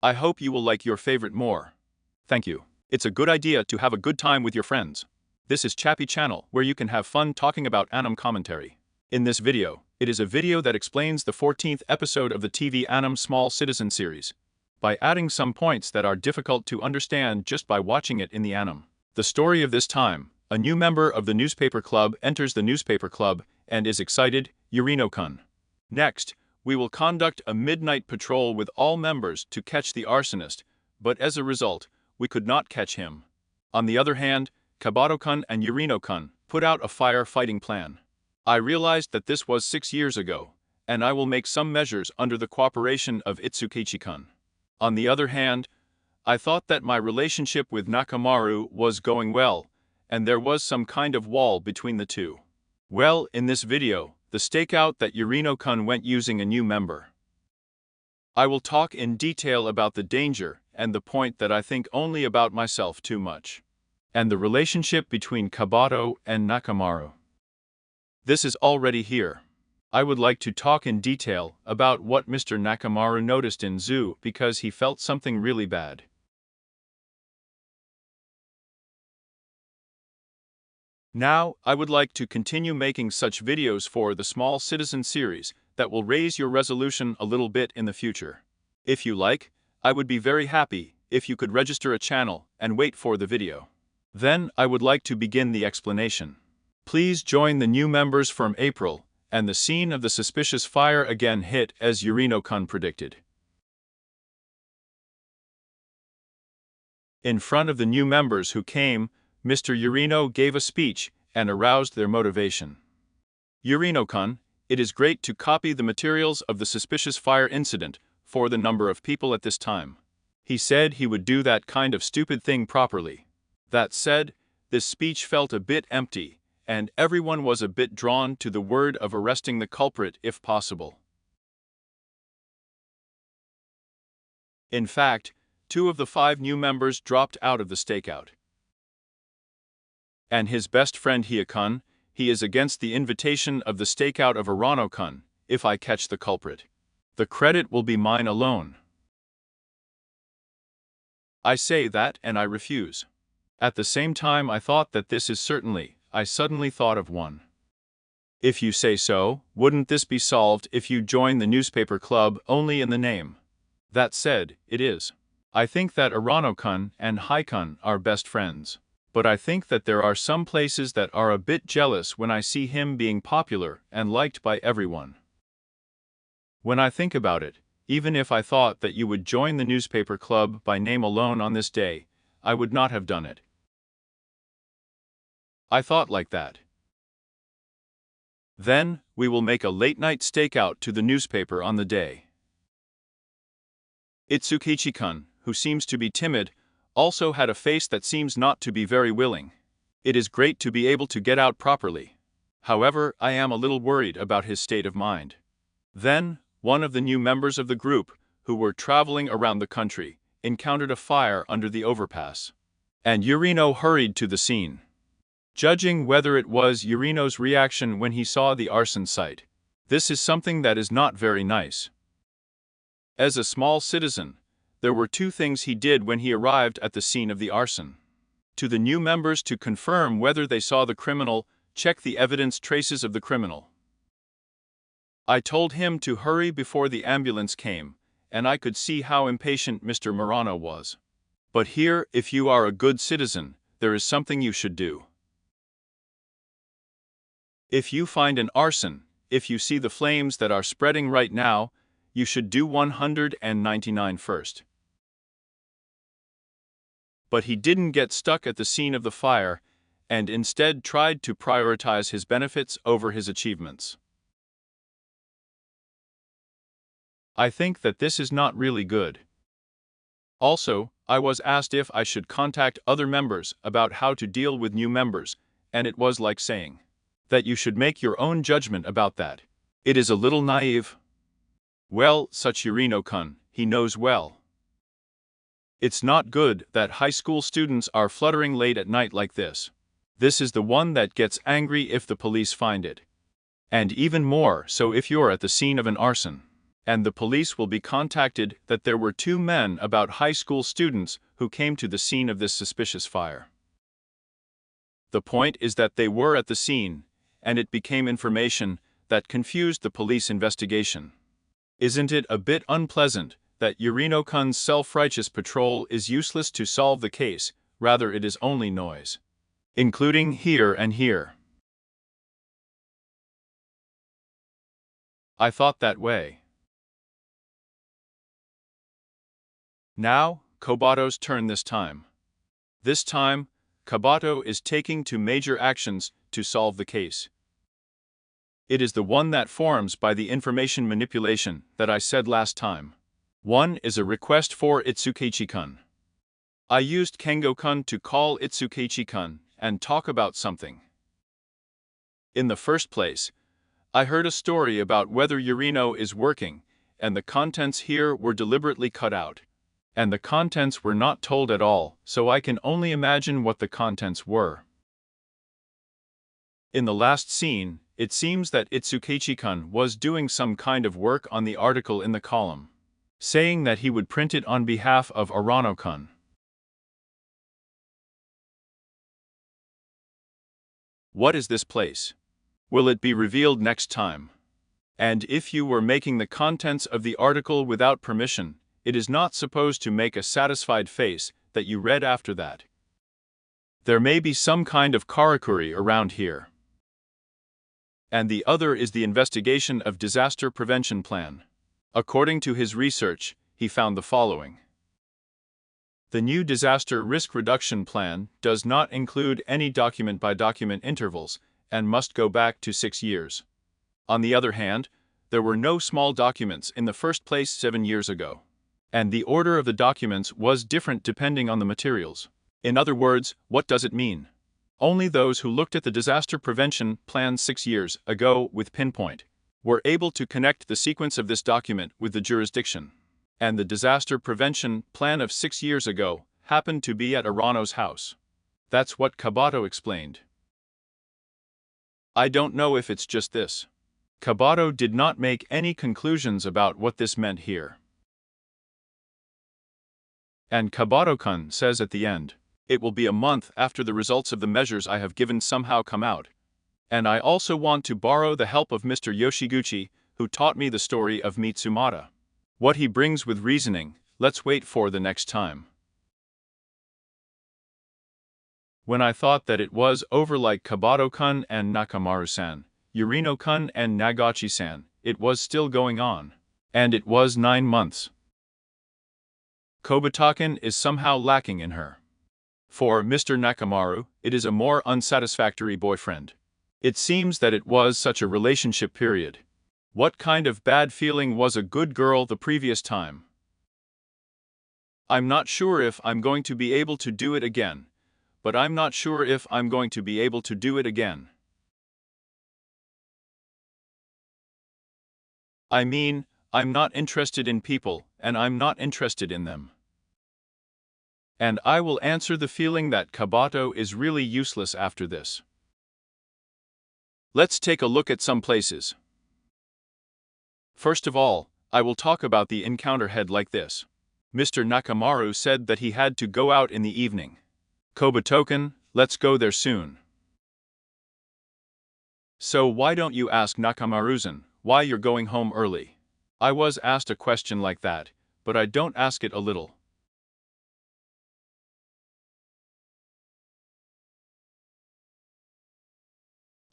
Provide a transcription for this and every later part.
I hope you will like your favorite more. Thank you. It's a good idea to have a good time with your friends. This is Chappy Channel, where you can have fun talking about anime commentary. In this video, it is a video that explains the 14th episode of the TV anime Small Citizen series, by adding some points that are difficult to understand just by watching it in the anime. The story of this time: a new member of the newspaper club enters the newspaper club and is excited, Urino-kun. Next, we will conduct a midnight patrol with all members to catch the arsonist, but as a result, we could not catch him. On the other hand, Kobato-kun and Urino-kun put out a firefighting plan. I realized that this was 6 years ago, and I will make some measures under the cooperation of Itsukichi-kun. On the other hand, I thought that my relationship with Nakamaru was going well, and there was some kind of wall between the two. Well, in this video, the stakeout that Urino-kun went using a new member. I will talk in detail about the danger and the point that I think only about myself too much, and the relationship between Kobato and Nakamaru. This is already here. I would like to talk in detail about what Mr. Nakamaru noticed in Zoo because he felt something really bad. Now, I would like to continue making such videos for the Small Citizen series that will raise your resolution a little bit in the future. If you like, I would be very happy if you could register a channel and wait for the video. Then, I would like to begin the explanation. Please join the new members from April, and the scene of the suspicious fire again hit as Urino-kun predicted. In front of the new members who came, Mr. Urino gave a speech and aroused their motivation. Urino-kun, it is great to copy the materials of the suspicious fire incident for the number of people at this time. He said he would do that kind of stupid thing properly. That said, this speech felt a bit empty, and everyone was a bit drawn to the word of arresting the culprit if possible. In fact, 2 of the 5 new members dropped out of the stakeout. And his best friend Hia-kun, he is against the invitation of the stakeout of Urano-kun, if I catch the culprit. The credit will be mine alone. I say that and I refuse. At the same time I thought that this is I suddenly thought of one. If you say so, wouldn't this be solved if you join the newspaper club only in the name? That said, it is. I think that Urano-kun and Hai-kun are best friends. But I think that there are some places that are a bit jealous when I see him being popular and liked by everyone. When I think about it, even if I thought that you would join the newspaper club by name alone on this day, I would not have done it. I thought like that. Then, we will make a late-night stakeout to the newspaper on the day. Itsukichi-kun, who seems to be timid, also had a face that seems not to be very willing. It is great to be able to get out properly. However, I am a little worried about his state of mind. Then, one of the new members of the group, who were traveling around the country, encountered a fire under the overpass. And Urino hurried to the scene. Judging whether it was Urino's reaction when he saw the arson site, this is something that is not very nice. As a small citizen, there were 2 things he did when he arrived at the scene of the arson. To the new members to confirm whether they saw the criminal, check the evidence traces of the criminal. I told him to hurry before the ambulance came, and I could see how impatient Mr. Murano was. But here, if you are a good citizen, there is something you should do. If you find an arson, if you see the flames that are spreading right now, you should do 199 first. But he didn't get stuck at the scene of the fire, and instead tried to prioritize his benefits over his achievements. I think that this is not really good. Also, I was asked if I should contact other members about how to deal with new members, and it was like saying that you should make your own judgment about that. It is a little naive. Well, such Urino-kun, he knows well. It's not good that high school students are fluttering late at night like this. This is the one that gets angry if the police find it. And even more so if you're at the scene of an arson. and the police will be contacted that there were two men about high school students who came to the scene of this suspicious fire. The point is that they were at the scene, and it became information that confused the police investigation. Isn't it a bit unpleasant that Urino-kun's self-righteous patrol is useless to solve the case, rather it is only noise, including here and here? I thought that way. Now, Kobato's turn this time. This time, Kobato is taking two major actions to solve the case. It is the one that forms by the information manipulation that I said last time. One is a request for Itsukichi-kun. I used Kengo-kun to call Itsukichi-kun and talk about something. In the first place, I heard a story about whether Urino is working, and the contents here were deliberately cut out. And the contents were not told at all, so I can only imagine what the contents were. In the last scene, it seems that Itsukichi-kun was doing some kind of work on the article in the column, saying that he would print it on behalf of Urano-kun. What is this place? Will it be revealed next time? And if you were making the contents of the article without permission, it is not supposed to make a satisfied face that you read after that. There may be some kind of karakuri around here. And the other is the investigation of disaster prevention plan. According to his research, he found the following. The new disaster risk reduction plan does not include any document-by-document intervals and must go back to 6 years. On the other hand, there were no small documents in the first place 7 years ago. And the order of the documents was different depending on the materials. In other words, what does it mean? Only those who looked at the disaster prevention plan 6 years ago with pinpoint were able to connect the sequence of this document with the jurisdiction. And the disaster prevention plan of 6 years ago happened to be at Urano's house. That's what Kobato explained. I don't know if it's just this. Kobato did not make any conclusions about what this meant here. And Kobato-kun says at the end, it will be a month after the results of the measures I have given somehow come out. And I also want to borrow the help of Mr. Yoshiguchi, who taught me the story of Mitsumata. What he brings with reasoning, let's wait for the next time. When I thought that it was over like Kobato-kun and Nakamaru-san, Urino-kun and Nagachi-san, it was still going on. And it was 9 months. Kobato-kun is somehow lacking in her. For Mr. Nakamaru, it is a more unsatisfactory boyfriend. It seems that it was such a relationship period. What kind of bad feeling was a good girl the previous time? I'm not sure if I'm going to be able to do it again, but I'm not sure if I'm going to be able to do it again. I mean, I'm not interested in people, and I'm not interested in them. And I will answer the feeling that Kobato is really useless after this. Let's take a look at some places. First of all, I will talk about the encounter head like this. Mr. Nakamaru said that he had to go out in the evening. Kobato-kun, let's go there soon. So why don't you ask Nakamaru-san why you're going home early? I was asked a question like that, but I don't ask it a little.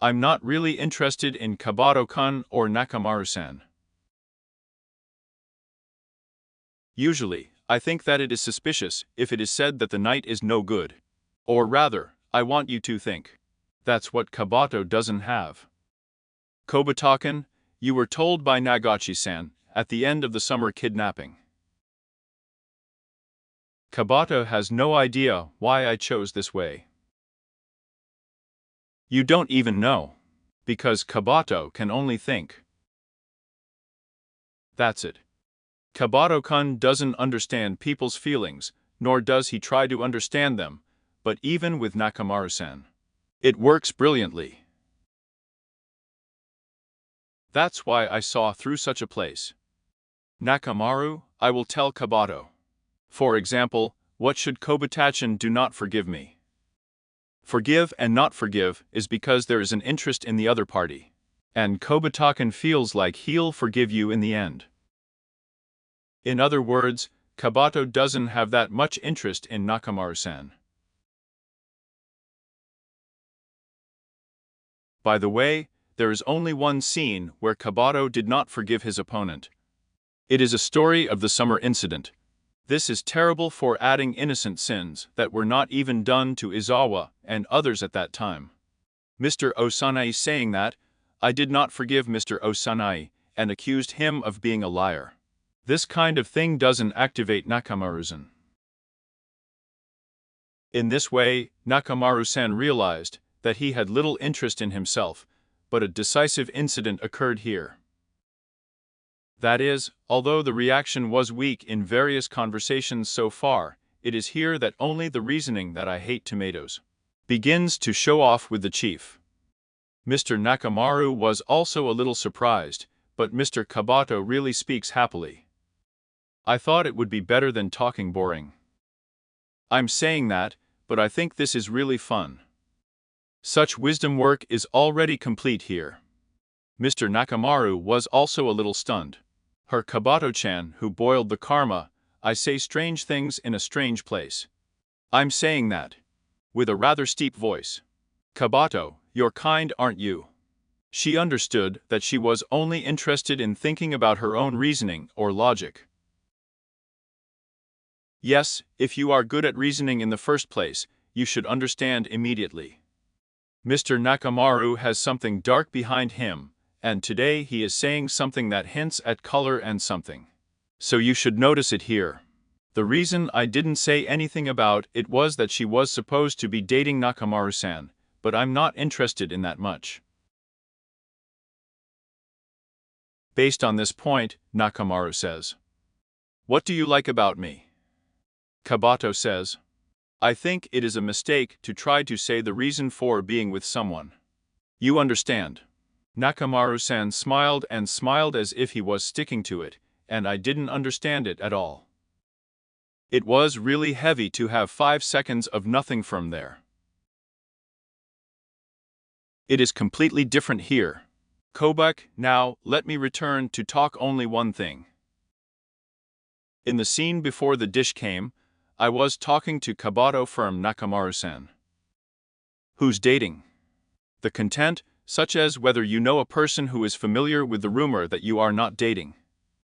I'm not really interested in Kobato-kun or Nakamaru-san. Usually, I think that it is suspicious if it is said that the night is no good. Or rather, I want you to think. That's what Kobato doesn't have. Kobato-kun, you were told by Nagachi-san at the end of the summer kidnapping. Kobato has no idea why I chose this way. You don't even know. Because Kobato can only think. That's it. Kobato-kun doesn't understand people's feelings, nor does he try to understand them, but even with Nakamaru-san, it works brilliantly. That's why I saw through such a place. Nakamaru, I will tell Kobato. For example, what should Kobato do not forgive me? Forgive and not forgive is because there is an interest in the other party. And Kobato feels like he'll forgive you in the end. In other words, Kobato doesn't have that much interest in Nakamaru-san. By the way, there is only one scene where Kobato did not forgive his opponent. It is a story of the summer incident. This is terrible for adding innocent sins that were not even done to Izawa and others at that time. Mr. Osanai saying that, I did not forgive Mr. Osanai, and accused him of being a liar. This kind of thing doesn't activate Nakamaru-san. In this way, Nakamaru-san realized that he had little interest in himself, but a decisive incident occurred here. That is, although the reaction was weak in various conversations so far, it is here that only the reasoning that I hate tomatoes begins to show off with the chief. Mr. Nakamaru was also a little surprised, but Mr. Kobato really speaks happily. I thought it would be better than talking boring. I'm saying that, but I think this is really fun. Such wisdom work is already complete here. Mr. Nakamaru was also a little stunned. Her Kobato-chan who boiled the karma, I say strange things in a strange place. I'm saying that. With a rather steep voice. Kobato, you're kind, aren't you? She understood that she was only interested in thinking about her own reasoning or logic. Yes, if you are good at reasoning in the first place, you should understand immediately. Mr. Nakamaru has something dark behind him, and today he is saying something that hints at color and something. So you should notice it here. The reason I didn't say anything about it was that she was supposed to be dating Nakamaru-san, but I'm not interested in that much. Based on this point, Nakamaru says, what do you like about me? Kobato says, I think it is a mistake to try to say the reason for being with someone. You understand. Nakamaru-san smiled and smiled as if he was sticking to it, and I didn't understand it at all. It was really heavy to have 5 seconds of nothing from there. It is completely different here. Kobak, now, let me return to talk only one thing. In the scene before the dish came, I was talking to Kobato from Nakamaru-san. Who's dating? The content, such as whether you know a person who is familiar with the rumor that you are not dating.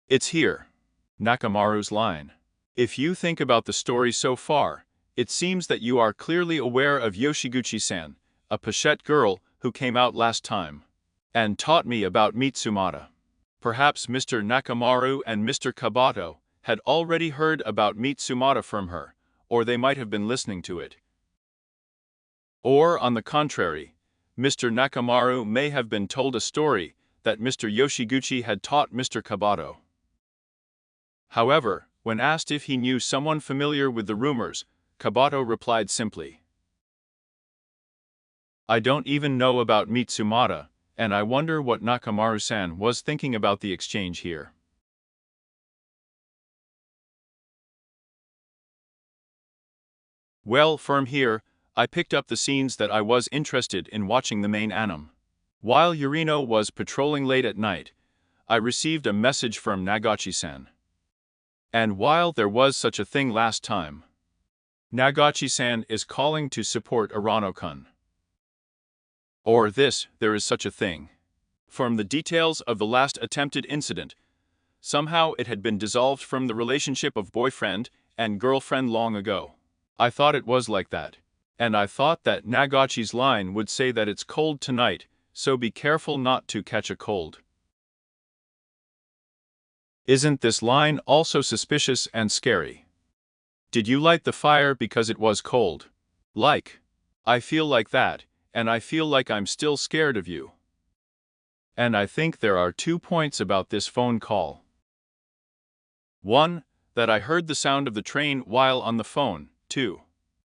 It's here. Nakamaru's line. If you think about the story so far, it seems that you are clearly aware of Yoshiguchi-san, a Pochette girl who came out last time and taught me about Mitsumata. Perhaps Mr. Nakamaru and Mr. Kobato had already heard about Mitsumata from her, or they might have been listening to it. Or, on the contrary, Mr. Nakamaru may have been told a story that Mr. Yoshiguchi had taught Mr. Kobato. However, when asked if he knew someone familiar with the rumors, Kobato replied simply, I don't even know about Mitsumata, and I wonder what Nakamaru-san was thinking about the exchange here. Well, from here, I picked up the scenes that I was interested in watching the main anime. While Urino was patrolling late at night, I received a message from Nagachi-san. And while there was such a thing last time, Nagachi-san is calling to support Urano-kun. Or this, there is such a thing. From the details of the last attempted incident, somehow it had been dissolved from the relationship of boyfriend and girlfriend long ago. I thought it was like that. And I thought that Nagachi's line would say that it's cold tonight, so be careful not to catch a cold. Isn't this line also suspicious and scary? Did you light the fire because it was cold? Like. I feel like that, and I feel like I'm still scared of you. And I think there are 2 points about this phone call. 1, that I heard the sound of the train while on the phone. 2.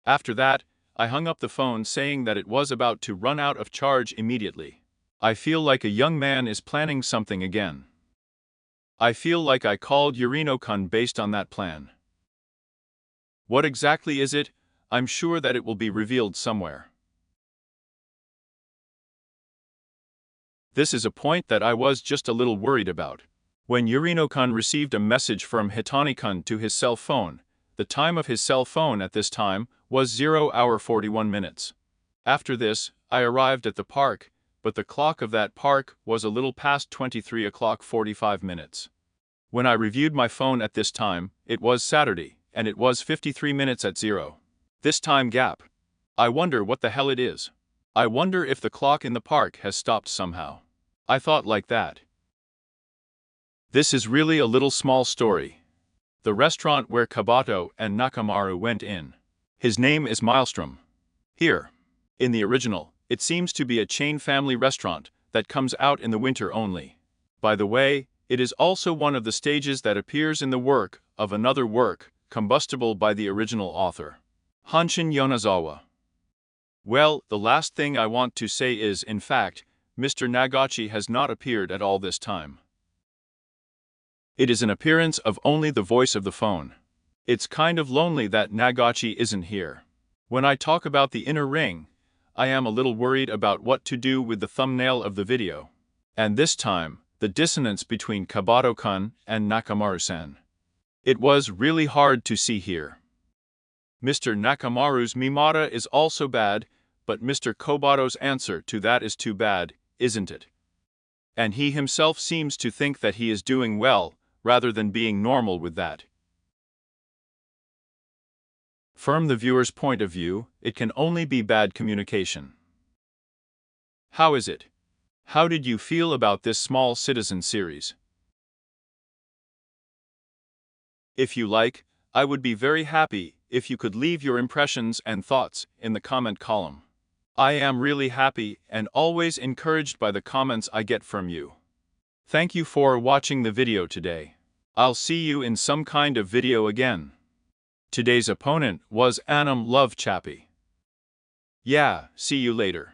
After that, I hung up the phone saying that it was about to run out of charge immediately. I feel like a young man is planning something again. I feel like I called Urino-kun based on that plan. What exactly is it? I'm sure that it will be revealed somewhere. This is a point that I was just a little worried about. When Urino-kun received a message from Hitani-kun to his cell phone, the time of his cell phone at this time was 0 hour 41 minutes. After this, I arrived at the park, but the clock of that park was a little past 23 o'clock 45 minutes. When I reviewed my phone at this time, it was Saturday, and it was 53 minutes at 0. This time gap. I wonder what the hell it is. I wonder if the clock in the park has stopped somehow. I thought like that. This is really a little small story. The restaurant where Kobato and Nakamaru went in. His name is Maelstrom. Here. In the original, it seems to be a chain family restaurant that comes out in the winter only. By the way, it is also one of the stages that appears in the work of another work, Combustible by the original author, Hanshin Yonezawa. Well, the last thing I want to say is, in fact, Mr. Nagachi has not appeared at all this time. It is an appearance of only the voice of the phone. It's kind of lonely that Nagachi isn't here. When I talk about the inner ring, I am a little worried about what to do with the thumbnail of the video. And this time, the dissonance between Kobato-kun and Nakamaru-san. It was really hard to see here. Mr. Nakamaru's Mimata is also bad, but Mr. Kobato's answer to that is too bad, isn't it? And he himself seems to think that he is doing well, rather than being normal with that. From the viewer's point of view, it can only be bad communication. How is it? How did you feel about this small citizen series? If you like, I would be very happy if you could leave your impressions and thoughts in the comment column. I am really happy and always encouraged by the comments I get from you. Thank you for watching the video today. I'll see you in some kind of video again. Today's opponent was Anam Love Chappy. Yeah, see you later.